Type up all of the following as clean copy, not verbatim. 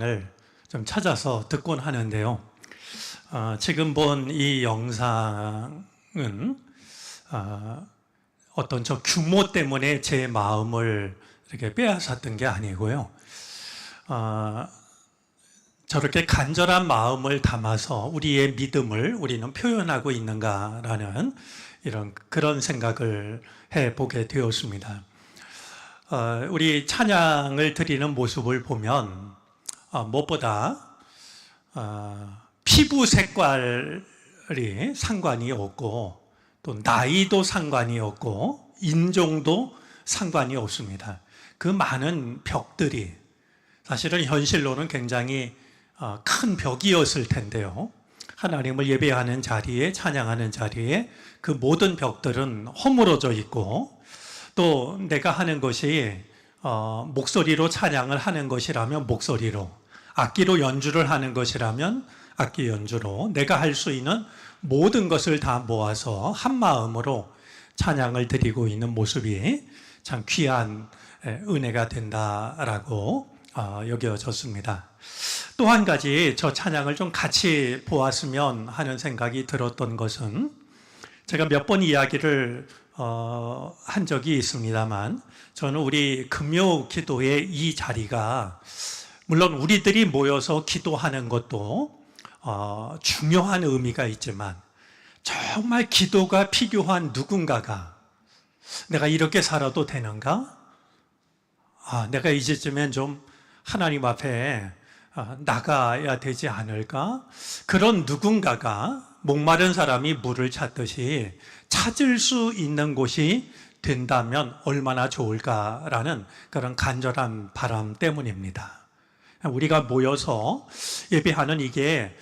을 좀 찾아서 듣곤 하는데요. 지금 본 이 영상은 어떤 저 규모 때문에 제 마음을 이렇게 빼앗았던 게 아니고요. 저렇게 간절한 마음을 담아서 우리의 믿음을 우리는 표현하고 있는가라는 그런 생각을 해보게 되었습니다. 우리 찬양을 드리는 모습을 보면 무엇보다 피부 색깔이 상관이 없고 또 나이도 상관이 없고 인종도 상관이 없습니다. 그 많은 벽들이 사실은 현실로는 굉장히 큰 벽이었을 텐데요. 하나님을 예배하는 자리에, 찬양하는 자리에 그 모든 벽들은 허물어져 있고, 또 내가 하는 것이 목소리로 찬양을 하는 것이라면 목소리로, 악기로 연주를 하는 것이라면 악기 연주로, 내가 할 수 있는 모든 것을 다 모아서 한 마음으로 찬양을 드리고 있는 모습이 참 귀한 은혜가 된다라고 여겨졌습니다. 또 한 가지 저 찬양을 좀 같이 보았으면 하는 생각이 들었던 것은, 제가 몇 번 이야기를 한 적이 있습니다만, 저는 우리 금요 기도의 이 자리가 물론 우리들이 모여서 기도하는 것도 중요한 의미가 있지만, 정말 기도가 필요한 누군가가 내가 이렇게 살아도 되는가? 내가 이제쯤엔 좀 하나님 앞에 나가야 되지 않을까? 그런 누군가가 목마른 사람이 물을 찾듯이 찾을 수 있는 곳이 된다면 얼마나 좋을까라는 그런 간절한 바람 때문입니다. 우리가 모여서 예배하는 이게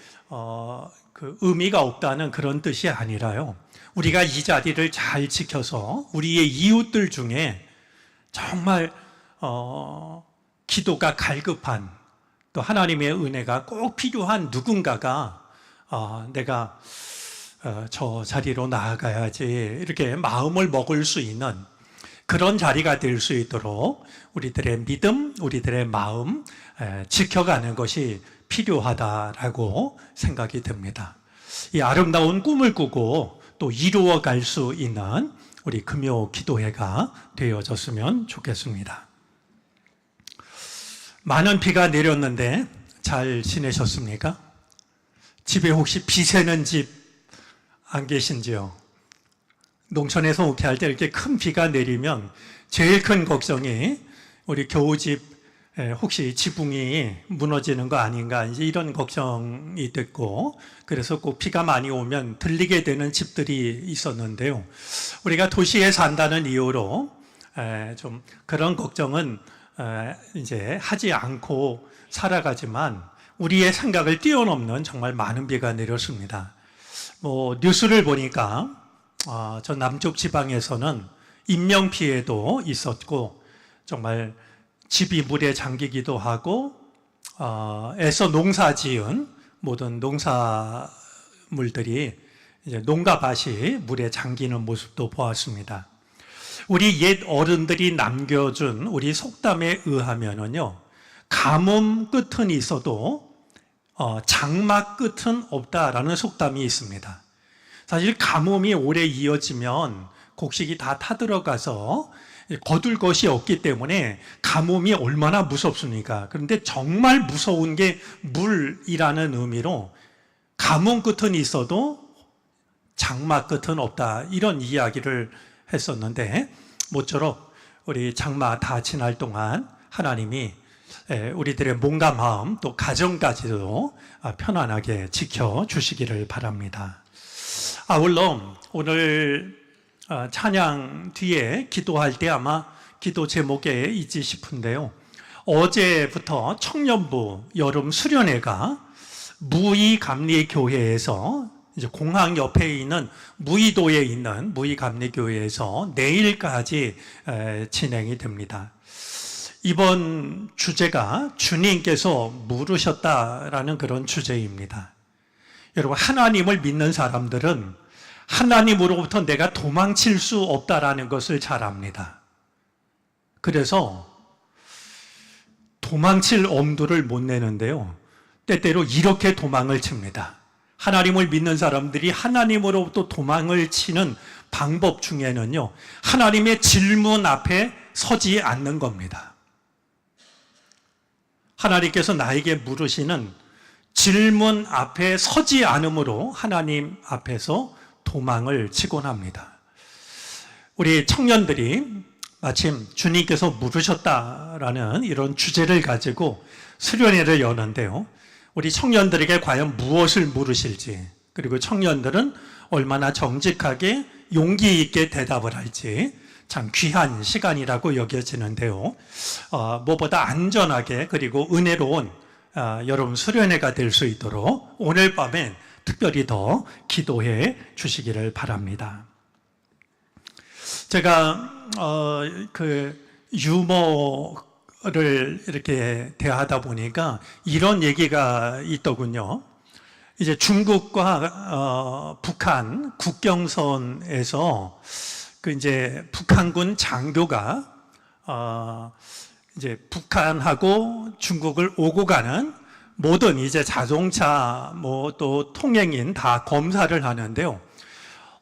그 의미가 없다는 그런 뜻이 아니라요, 우리가 이 자리를 잘 지켜서 우리의 이웃들 중에 정말 기도가 갈급한, 또 하나님의 은혜가 꼭 필요한 누군가가 내가 저 자리로 나아가야지 이렇게 마음을 먹을 수 있는 그런 자리가 될 수 있도록 우리들의 믿음, 우리들의 마음 지켜가는 것이 필요하다라고 생각이 듭니다. 이 아름다운 꿈을 꾸고 또 이루어갈 수 있는 우리 금요 기도회가 되어졌으면 좋겠습니다. 많은 비가 내렸는데 잘 지내셨습니까? 집에 혹시 비 새는 집 안 계신지요? 농촌에서 오케 때 이렇게 큰 비가 내리면 제일 큰 걱정이 우리 겨우집 혹시 지붕이 무너지는 거 아닌가, 이제 이런 걱정이 됐고, 그래서 꼭 비가 많이 오면 들리게 되는 집들이 있었는데요. 우리가 도시에 산다는 이유로 좀 그런 걱정은 이제 하지 않고 살아가지만, 우리의 생각을 뛰어넘는 정말 많은 비가 내렸습니다. 뉴스를 보니까 저 남쪽 지방에서는 인명 피해도 있었고, 정말 집이 물에 잠기기도 하고, 애써 농사 지은 모든 농사물들이 이제 농가밭이 물에 잠기는 모습도 보았습니다. 우리 옛 어른들이 남겨준 우리 속담에 의하면은요, 가뭄 끝은 있어도 장막 끝은 없다라는 속담이 있습니다. 사실 가뭄이 오래 이어지면 곡식이 다 타들어가서 거둘 것이 없기 때문에 가뭄이 얼마나 무섭습니까? 그런데 정말 무서운 게 물이라는 의미로 가뭄 끝은 있어도 장막 끝은 없다, 이런 이야기를 했었는데, 모쪼록 우리 장마 다 지날 동안 하나님이 우리들의 몸과 마음 또 가정까지도 편안하게 지켜주시기를 바랍니다. 아울러 오늘 찬양 뒤에 기도할 때 아마 기도 제목에 있지 싶은데요, 어제부터 청년부 여름 수련회가 무의감리교회에서 이제 공항 옆에 있는 무의도에 있는 무의감리교회에서 내일까지 진행이 됩니다. 이번 주제가 주님께서 물으셨다라는 그런 주제입니다. 여러분, 하나님을 믿는 사람들은 하나님으로부터 내가 도망칠 수 없다라는 것을 잘 압니다. 그래서 도망칠 엄두를 못 내는데요. 때때로 이렇게 도망을 칩니다. 하나님을 믿는 사람들이 하나님으로부터 도망을 치는 방법 중에는요, 하나님의 질문 앞에 서지 않는 겁니다. 하나님께서 나에게 물으시는 질문 앞에 서지 않으므로 하나님 앞에서 도망을 치곤 합니다. 우리 청년들이 마침 주님께서 물으셨다라는 이런 주제를 가지고 수련회를 여는데요. 우리 청년들에게 과연 무엇을 물으실지, 그리고 청년들은 얼마나 정직하게 용기 있게 대답을 할지 참 귀한 시간이라고 여겨지는데요. 무엇보다 안전하게 그리고 은혜로운 여러분 수련회가 될 수 있도록 오늘 밤에 특별히 더 기도해 주시기를 바랍니다. 제가 유머를 이렇게 대하다 보니까 이런 얘기가 있더군요. 이제 중국과 북한 국경선에서 이제 북한군 장교가 이제 북한하고 중국을 오고 가는 모든 이제 자동차 또 통행인 다 검사를 하는데요.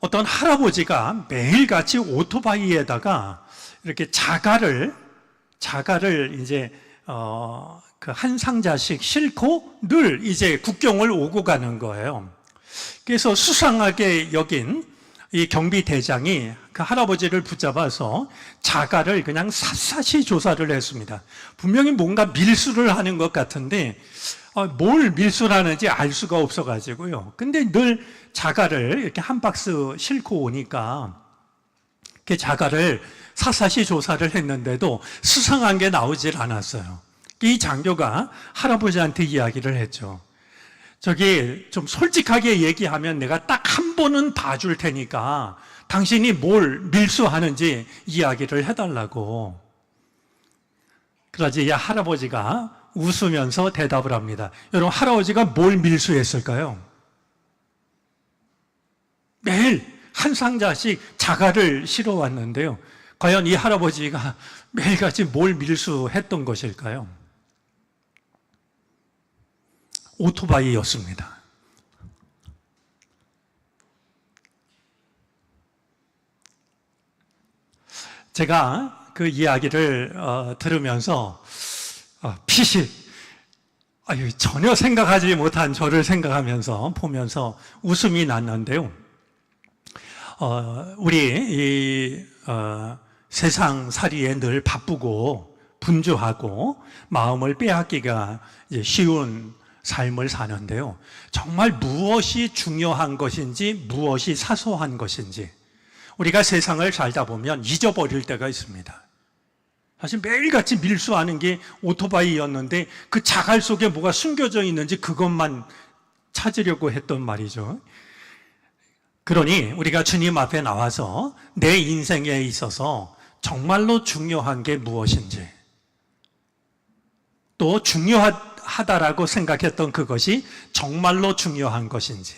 어떤 할아버지가 매일같이 오토바이에다가 이렇게 자갈을 이제 그 한 상자씩 싣고 늘 이제 국경을 오고 가는 거예요. 그래서 수상하게 여긴 이 경비대장이 그 할아버지를 붙잡아서 자갈을 그냥 샅샅이 조사를 했습니다. 분명히 뭔가 밀수를 하는 것 같은데 뭘 밀수를 하는지 알 수가 없어가지고요. 근데 늘 자갈을 이렇게 한 박스 싣고 오니까 그 자갈을 샅샅이 조사를 했는데도 수상한 게 나오질 않았어요. 이 장교가 할아버지한테 이야기를 했죠. 저기 좀 솔직하게 얘기하면 내가 딱 한 번은 봐줄 테니까 당신이 뭘 밀수하는지 이야기를 해달라고. 그러지 할아버지가 웃으면서 대답을 합니다. 여러분, 할아버지가 뭘 밀수했을까요? 매일 한 상자씩 자갈을 실어왔는데요. 과연 이 할아버지가 매일같이 뭘 밀수했던 것일까요? 오토바이였습니다. 제가 그 이야기를 들으면서 피식, 전혀 생각하지 못한 저를 생각하면서 보면서 웃음이 났는데요. 우리 세상 살이에 늘 바쁘고 분주하고 마음을 빼앗기가 쉬운 삶을 사는데요. 정말 무엇이 중요한 것인지 무엇이 사소한 것인지 우리가 세상을 살다 보면 잊어버릴 때가 있습니다. 사실 매일같이 밀수하는 게 오토바이였는데 그 자갈 속에 뭐가 숨겨져 있는지 그것만 찾으려고 했던 말이죠. 그러니 우리가 주님 앞에 나와서 내 인생에 있어서 정말로 중요한 게 무엇인지, 또 중요하다라고 생각했던 그것이 정말로 중요한 것인지,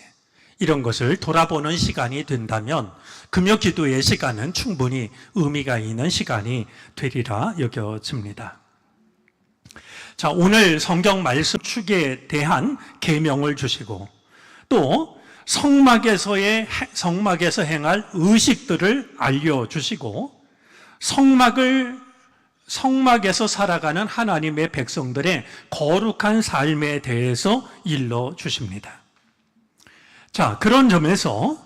이런 것을 돌아보는 시간이 된다면 금요 기도의 시간은 충분히 의미가 있는 시간이 되리라 여겨집니다. 자, 오늘 성경 말씀 축에 대한 계명을 주시고 또 성막에서 행할 의식들을 알려주시고 성막에서 살아가는 하나님의 백성들의 거룩한 삶에 대해서 일러주십니다. 자, 그런 점에서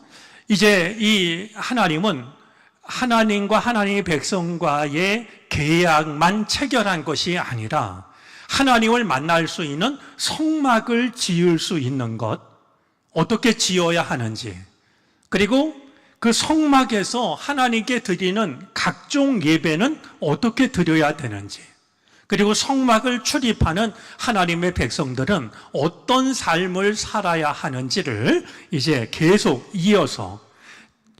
이제 이 하나님은 하나님과 하나님의 백성과의 계약만 체결한 것이 아니라 하나님을 만날 수 있는 성막을 지을 수 있는 것, 어떻게 지어야 하는지, 그리고 그 성막에서 하나님께 드리는 각종 예배는 어떻게 드려야 되는지, 그리고 성막을 출입하는 하나님의 백성들은 어떤 삶을 살아야 하는지를 이제 계속 이어서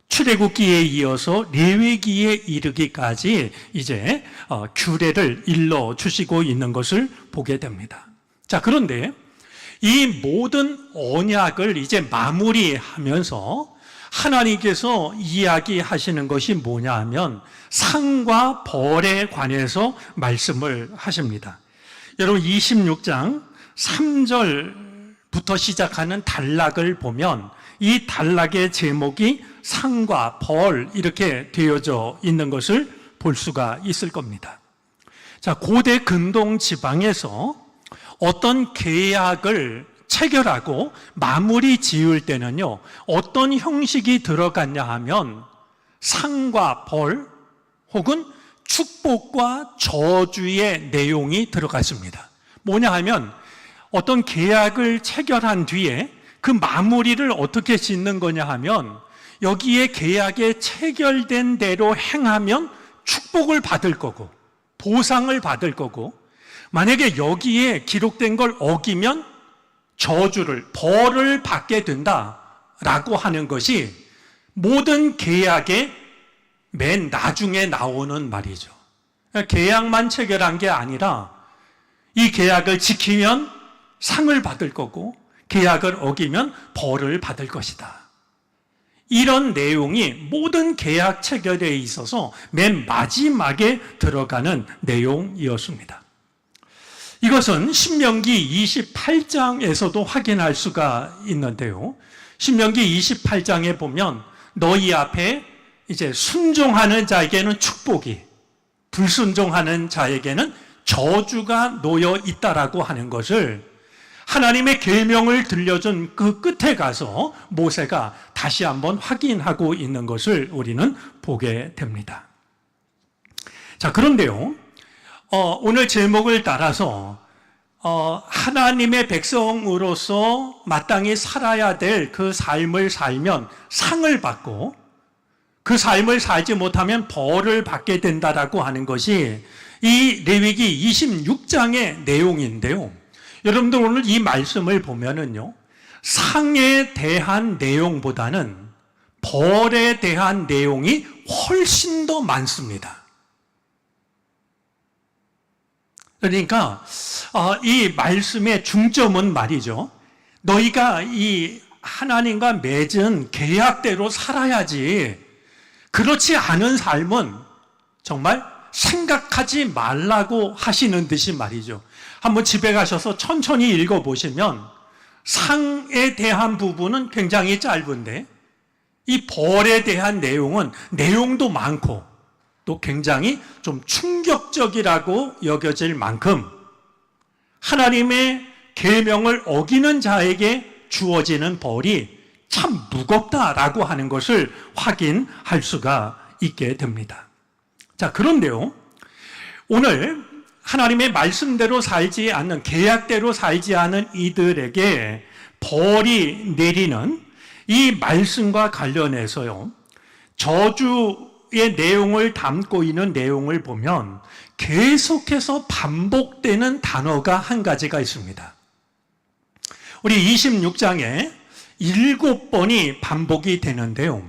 출애굽기에 이어서 레위기에 이르기까지 이제 규례를 일러 주시고 있는 것을 보게 됩니다. 자, 그런데 이 모든 언약을 이제 마무리하면서 하나님께서 이야기하시는 것이 뭐냐 하면 상과 벌에 관해서 말씀을 하십니다. 여러분 26장 3절부터 시작하는 단락을 보면 이 단락의 제목이 상과 벌 이렇게 되어져 있는 것을 볼 수가 있을 겁니다. 자, 고대 근동 지방에서 어떤 계약을 체결하고 마무리 지을 때는요, 어떤 형식이 들어갔냐 하면 상과 벌 혹은 축복과 저주의 내용이 들어갔습니다. 뭐냐 하면 어떤 계약을 체결한 뒤에 그 마무리를 어떻게 짓는 거냐 하면 여기에 계약에 체결된 대로 행하면 축복을 받을 거고 보상을 받을 거고, 만약에 여기에 기록된 걸 어기면 저주를, 벌을 받게 된다라고 하는 것이 모든 계약의 맨 나중에 나오는 말이죠. 계약만 체결한 게 아니라 이 계약을 지키면 상을 받을 거고 계약을 어기면 벌을 받을 것이다. 이런 내용이 모든 계약 체결에 있어서 맨 마지막에 들어가는 내용이었습니다. 이것은 신명기 28장에서도 확인할 수가 있는데요. 신명기 28장에 보면 너희 앞에 이제 순종하는 자에게는 축복이, 불순종하는 자에게는 저주가 놓여 있다라고 하는 것을 하나님의 계명을 들려준 그 끝에 가서 모세가 다시 한번 확인하고 있는 것을 우리는 보게 됩니다. 자, 그런데요, 오늘 제목을 따라서 하나님의 백성으로서 마땅히 살아야 될 그 삶을 살면 상을 받고 그 삶을 살지 못하면 벌을 받게 된다라고 하는 것이 이 레위기 26장의 내용인데요. 여러분들 오늘 이 말씀을 보면은요, 상에 대한 내용보다는 벌에 대한 내용이 훨씬 더 많습니다. 그러니까 이 말씀의 중점은 말이죠, 너희가 이 하나님과 맺은 계약대로 살아야지, 그렇지 않은 삶은 정말 생각하지 말라고 하시는 듯이 말이죠. 한번 집에 가셔서 천천히 읽어보시면 상에 대한 부분은 굉장히 짧은데 이 벌에 대한 내용도 많고 또 굉장히 좀 충격적이라고 여겨질 만큼 하나님의 계명을 어기는 자에게 주어지는 벌이 참 무겁다라고 하는 것을 확인할 수가 있게 됩니다. 자, 그런데요, 오늘 하나님의 말씀대로 살지 않는, 계약대로 살지 않은 이들에게 벌이 내리는 이 말씀과 관련해서요, 저주의 내용을 담고 있는 내용을 보면 계속해서 반복되는 단어가 한 가지가 있습니다. 우리 26장에 7번이 반복이 되는데요,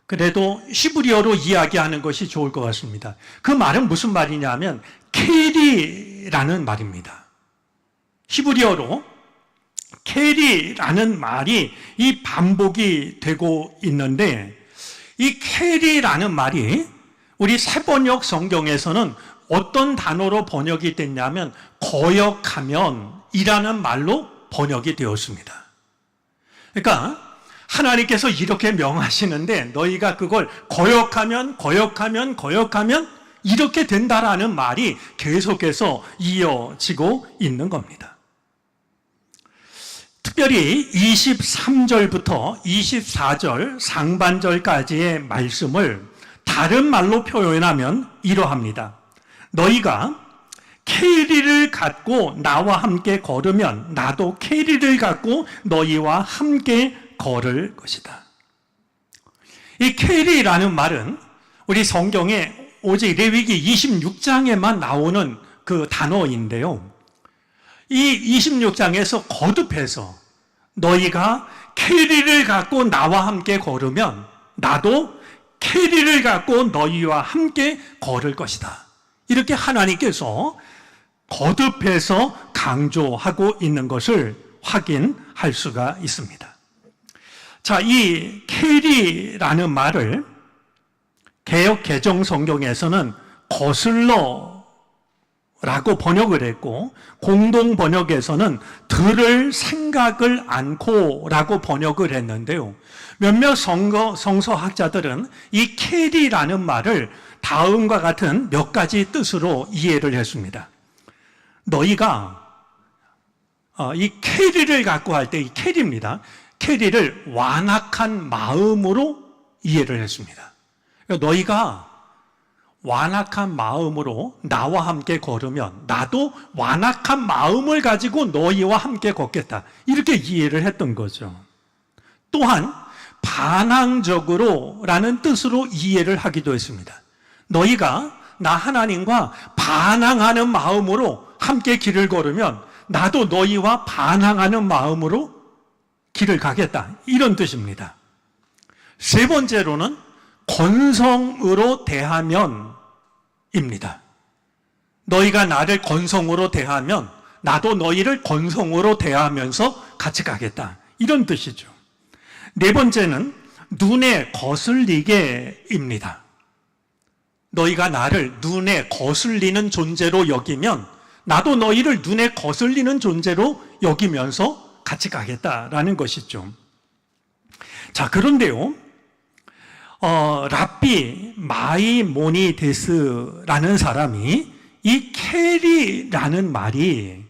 그래도 히브리어로 이야기하는 것이 좋을 것 같습니다. 그 말은 무슨 말이냐면 캐리라는 말입니다. 히브리어로 캐리라는 말이 이 반복이 되고 있는데, 이 캐리라는 말이 우리 새번역 성경에서는 어떤 단어로 번역이 됐냐면 거역하면이라는 말로 번역이 되었습니다. 그러니까 하나님께서 이렇게 명하시는데 너희가 그걸 거역하면 이렇게 된다라는 말이 계속해서 이어지고 있는 겁니다. 특별히 23절부터 24절 상반절까지의 말씀을 다른 말로 표현하면 이러합니다. 너희가 캐리를 갖고 나와 함께 걸으면 나도 캐리를 갖고 너희와 함께 걸을 것이다. 이 캐리라는 말은 우리 성경에 오직 레위기 26장에만 나오는 그 단어인데요, 이 26장에서 거듭해서 너희가 캐리를 갖고 나와 함께 걸으면 나도 캐리를 갖고 너희와 함께 걸을 것이다. 이렇게 하나님께서 거듭해서 강조하고 있는 것을 확인할 수가 있습니다. 자, 이 캐리라는 말을 개역 개정 성경에서는 거슬러라고 라고 번역을 했고, 공동 번역에서는 들을 생각을 않고 라고 번역을 했는데요. 몇몇 성서학자들은 이 캐리라는 말을 다음과 같은 몇 가지 뜻으로 이해를 했습니다. 너희가 이 캐리를 갖고 할 때, 이 캐리입니다. 캐리를 완악한 마음으로 이해를 했습니다. 너희가 완악한 마음으로 나와 함께 걸으면 나도 완악한 마음을 가지고 너희와 함께 걷겠다. 이렇게 이해를 했던 거죠. 또한 반항적으로 라는 뜻으로 이해를 하기도 했습니다. 너희가 나 하나님과 반항하는 마음으로 함께 길을 걸으면 나도 너희와 반항하는 마음으로 길을 가겠다. 이런 뜻입니다. 세 번째로는 건성으로 대하면 입니다. 너희가 나를 건성으로 대하면 나도 너희를 건성으로 대하면서 같이 가겠다. 이런 뜻이죠. 네 번째는 눈에 거슬리게입니다. 너희가 나를 눈에 거슬리는 존재로 여기면 나도 너희를 눈에 거슬리는 존재로 여기면서 같이 가겠다라는 것이죠. 자, 그런데요. 랍비 마이모니데스라는 사람이 이 캐리라는 말이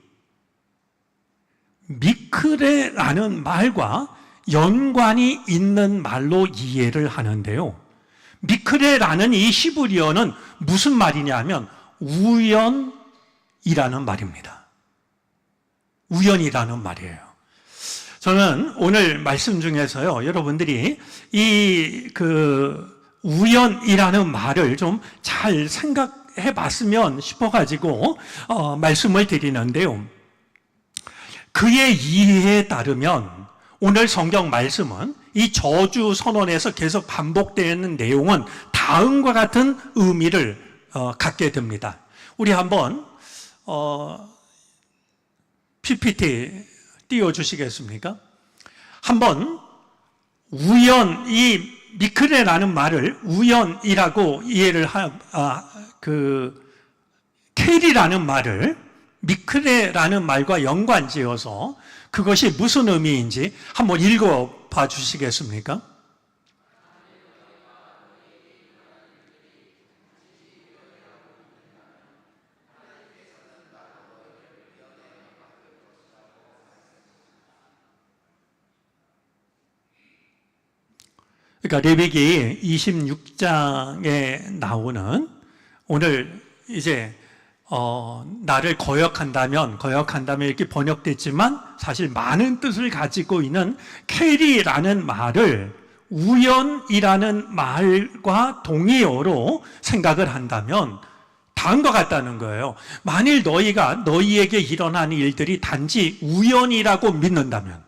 미크레라는 말과 연관이 있는 말로 이해를 하는데요. 미크레라는 이 히브리어는 무슨 말이냐면 우연이라는 말입니다. 우연이라는 말이에요. 저는 오늘 말씀 중에서요, 여러분들이 우연이라는 말을 좀 잘 생각해 봤으면 싶어가지고, 말씀을 드리는데요. 그의 이해에 따르면 오늘 성경 말씀은 이 저주 선언에서 계속 반복되는 내용은 다음과 같은 의미를 갖게 됩니다. 우리 한번, PPT 띄워주시겠습니까? 한번 이 미크레라는 말을 우연이라고 이해를 캐리라는 말을 미크레라는 말과 연관지어서 그것이 무슨 의미인지 한번 읽어봐 주시겠습니까? 그러니까 레위기 26장에 나오는 오늘 이제 나를 거역한다면 이렇게 번역됐지만 사실 많은 뜻을 가지고 있는 캐리라는 말을 우연이라는 말과 동의어로 생각을 한다면 다음과 같다는 거예요. 만일 너희에게 일어난 일들이 단지 우연이라고 믿는다면,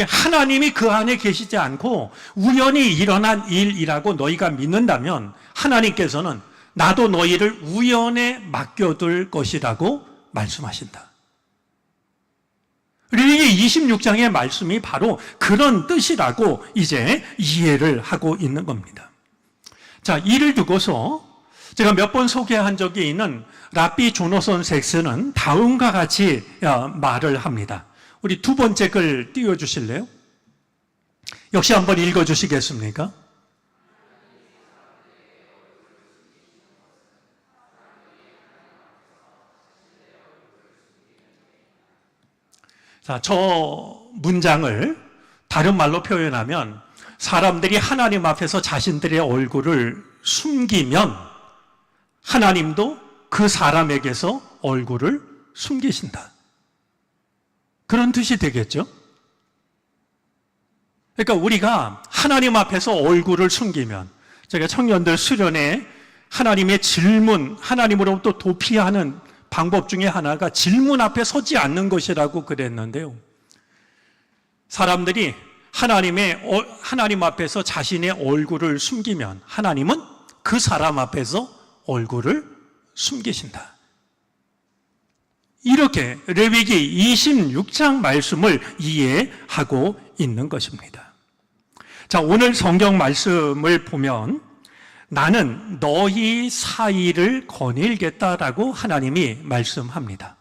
하나님이 그 안에 계시지 않고 우연히 일어난 일이라고 너희가 믿는다면 하나님께서는 나도 너희를 우연에 맡겨둘 것이라고 말씀하신다. 레위기 26장의 말씀이 바로 그런 뜻이라고 이제 이해를 하고 있는 겁니다. 자, 이를 두고서 제가 몇 번 소개한 적이 있는 랍비 조너선 섹스는 다음과 같이 말을 합니다. 우리 두 번째 글 띄워주실래요? 역시 한번 읽어주시겠습니까? 자, 저 문장을 다른 말로 표현하면 사람들이 하나님 앞에서 자신들의 얼굴을 숨기면 하나님도 그 사람에게서 얼굴을 숨기신다. 그런 뜻이 되겠죠? 그러니까 우리가 하나님 앞에서 얼굴을 숨기면, 제가 청년들 수련회 하나님의 질문, 하나님으로부터 도피하는 방법 중에 하나가 질문 앞에 서지 않는 것이라고 그랬는데요. 사람들이 하나님 앞에서 자신의 얼굴을 숨기면 하나님은 그 사람 앞에서 얼굴을 숨기신다. 이렇게 레위기 26장 말씀을 이해하고 있는 것입니다. 자, 오늘 성경 말씀을 보면 나는 너희 사이를 거닐겠다라고 하나님이 말씀합니다.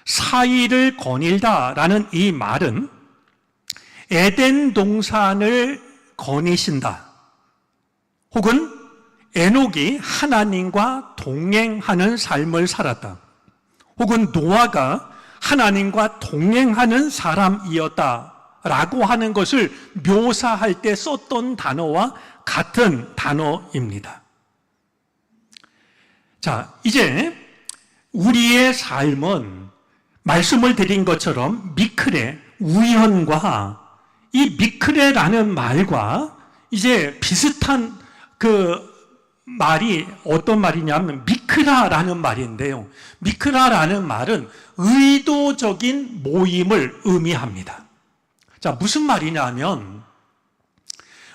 사이를 거닐다라는 이 말은 에덴 동산을 거니신다, 혹은 에녹이 하나님과 동행하는 삶을 살았다, 혹은 노아가 하나님과 동행하는 사람이었다라고 하는 것을 묘사할 때 썼던 단어와 같은 단어입니다. 자, 이제 우리의 삶은 말씀을 드린 것처럼 미크레, 우연과 이 미크레라는 말과 이제 비슷한 그 말이 어떤 말이냐면 미크라라는 말인데요. 미크라라는 말은 의도적인 모임을 의미합니다. 자, 무슨 말이냐면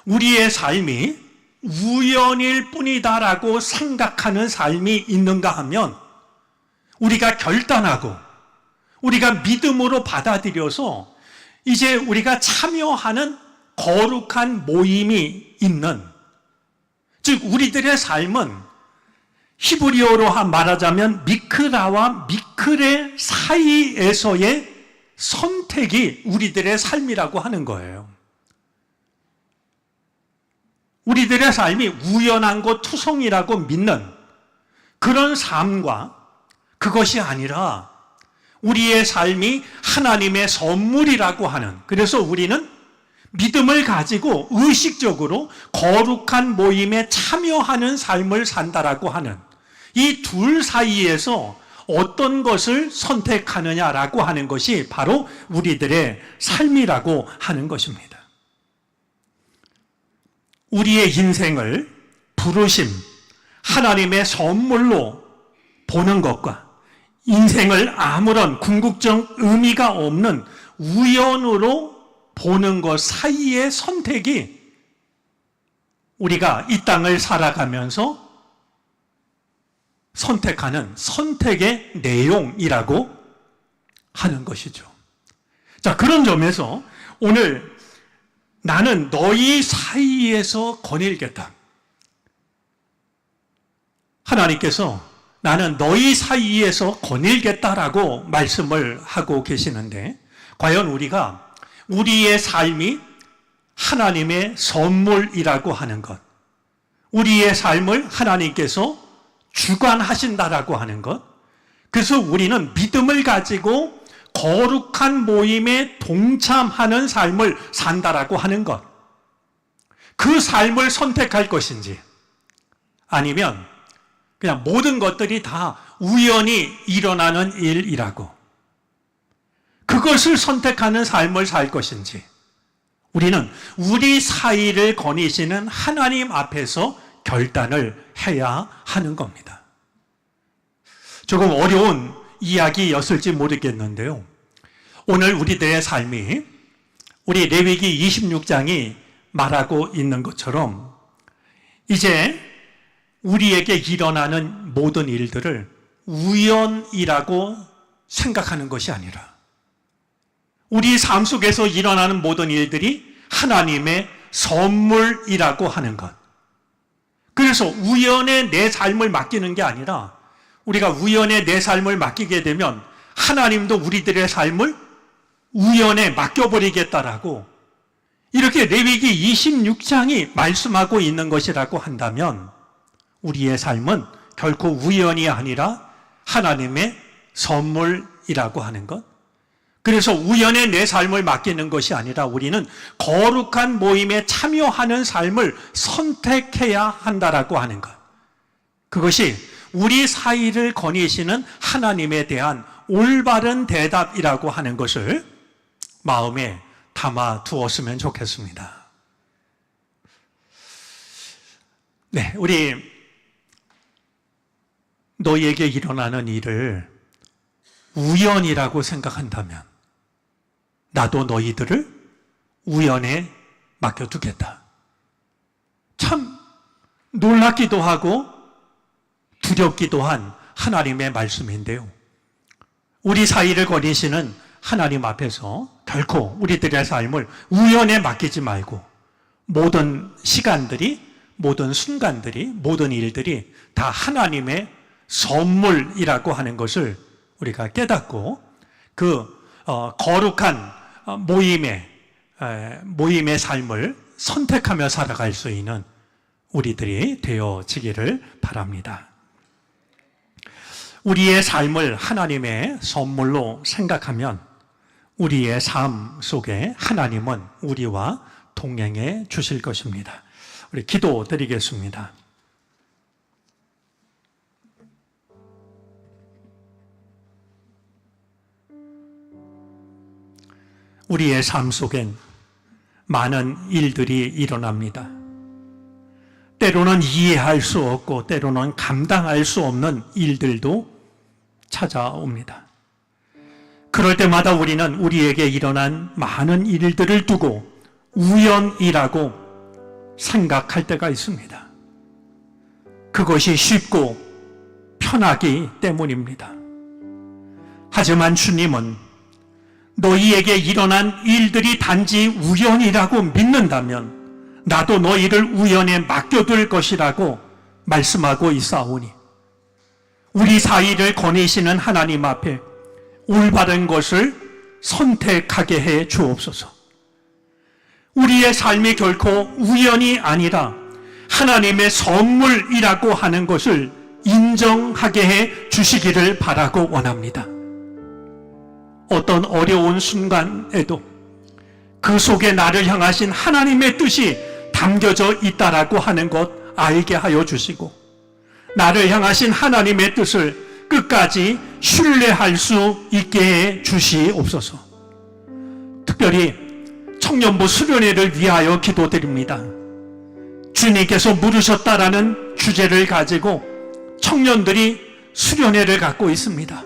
우리의 삶이 우연일 뿐이다라고 생각하는 삶이 있는가 하면 우리가 결단하고 우리가 믿음으로 받아들여서 이제 우리가 참여하는 거룩한 모임이 있는, 즉 우리들의 삶은 히브리어로 말하자면 미크라와 미크레 사이에서의 선택이 우리들의 삶이라고 하는 거예요. 우리들의 삶이 우연한 것 투성이라고 믿는 그런 삶과 그것이 아니라 우리의 삶이 하나님의 선물이라고 하는, 그래서 우리는 믿음을 가지고 의식적으로 거룩한 모임에 참여하는 삶을 산다라고 하는 이 둘 사이에서 어떤 것을 선택하느냐라고 하는 것이 바로 우리들의 삶이라고 하는 것입니다. 우리의 인생을 부르심, 하나님의 선물로 보는 것과 인생을 아무런 궁극적 의미가 없는 우연으로 보는 것 사이의 선택이 우리가 이 땅을 살아가면서 선택하는 선택의 내용이라고 하는 것이죠. 자, 그런 점에서 오늘 나는 너희 사이에서 거닐겠다. 하나님께서 나는 너희 사이에서 거닐겠다라고 말씀을 하고 계시는데, 과연 우리가 우리의 삶이 하나님의 선물이라고 하는 것, 우리의 삶을 하나님께서 주관하신다라고 하는 것, 그래서 우리는 믿음을 가지고 거룩한 모임에 동참하는 삶을 산다라고 하는 것, 그 삶을 선택할 것인지, 아니면 그냥 모든 것들이 다 우연히 일어나는 일이라고 그것을 선택하는 삶을 살 것인지, 우리는 우리 사이를 거니시는 하나님 앞에서 결단을 해야 하는 겁니다. 조금 어려운 이야기였을지 모르겠는데요, 오늘 우리들의 삶이 우리 레위기 26장이 말하고 있는 것처럼 이제 우리에게 일어나는 모든 일들을 우연이라고 생각하는 것이 아니라 우리 삶 속에서 일어나는 모든 일들이 하나님의 선물이라고 하는 것. 그래서 우연에 내 삶을 맡기는 게 아니라 우리가 우연에 내 삶을 맡기게 되면 하나님도 우리들의 삶을 우연에 맡겨버리겠다라고 이렇게 레위기 26장이 말씀하고 있는 것이라고 한다면 우리의 삶은 결코 우연이 아니라 하나님의 선물이라고 하는 것. 그래서 우연에 내 삶을 맡기는 것이 아니라 우리는 거룩한 모임에 참여하는 삶을 선택해야 한다라고 하는 것. 그것이 우리 사이를 거니시는 하나님에 대한 올바른 대답이라고 하는 것을 마음에 담아 두었으면 좋겠습니다. 네, 우리 너희에게 일어나는 일을 우연이라고 생각한다면 나도 너희들을 우연에 맡겨두겠다. 참 놀랍기도 하고 두렵기도 한 하나님의 말씀인데요, 우리 사이를 거니시는 하나님 앞에서 결코 우리들의 삶을 우연에 맡기지 말고 모든 시간들이 모든 순간들이, 모든 일들이 다 하나님의 선물이라고 하는 것을 우리가 깨닫고 그 거룩한 모임의 삶을 선택하며 살아갈 수 있는 우리들이 되어지기를 바랍니다. 우리의 삶을 하나님의 선물로 생각하면 우리의 삶 속에 하나님은 우리와 동행해 주실 것입니다. 우리 기도 드리겠습니다. 우리의 삶 속엔 많은 일들이 일어납니다. 때로는 이해할 수 없고 때로는 감당할 수 없는 일들도 찾아옵니다. 그럴 때마다 우리는 우리에게 일어난 많은 일들을 두고 우연이라고 생각할 때가 있습니다. 그것이 쉽고 편하기 때문입니다. 하지만 주님은 너희에게 일어난 일들이 단지 우연이라고 믿는다면 나도 너희를 우연에 맡겨둘 것이라고 말씀하고 있사오니 우리 사이를 거니시는 하나님 앞에 올바른 것을 선택하게 해 주옵소서. 우리의 삶이 결코 우연이 아니라 하나님의 선물이라고 하는 것을 인정하게 해 주시기를 바라고 원합니다. 어떤 어려운 순간에도 그 속에 나를 향하신 하나님의 뜻이 담겨져 있다라고 하는 것 알게 하여 주시고 나를 향하신 하나님의 뜻을 끝까지 신뢰할 수 있게 해 주시옵소서. 특별히 청년부 수련회를 위하여 기도드립니다. 주님께서 물으셨다라는 주제를 가지고 청년들이 수련회를 갖고 있습니다.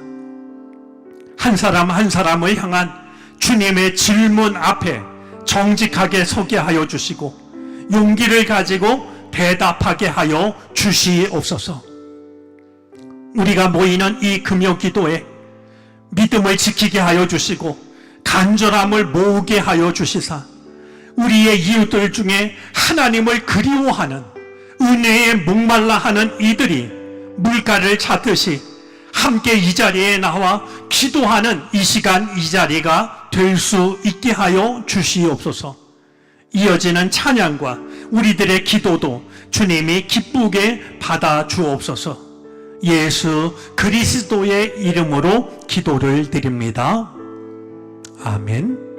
한 사람 한 사람을 향한 주님의 질문 앞에 정직하게 서게 하여 주시고 용기를 가지고 대답하게 하여 주시옵소서. 우리가 모이는 이 금요 기도에 믿음을 지키게 하여 주시고 간절함을 모으게 하여 주시사 우리의 이웃들 중에 하나님을 그리워하는 은혜에 목말라 하는 이들이 물가를 찾듯이 함께 이 자리에 나와 기도하는 이 시간 이 자리가 될 수 있게 하여 주시옵소서. 이어지는 찬양과 우리들의 기도도 주님이 기쁘게 받아 주옵소서. 예수 그리스도의 이름으로 기도를 드립니다. 아멘.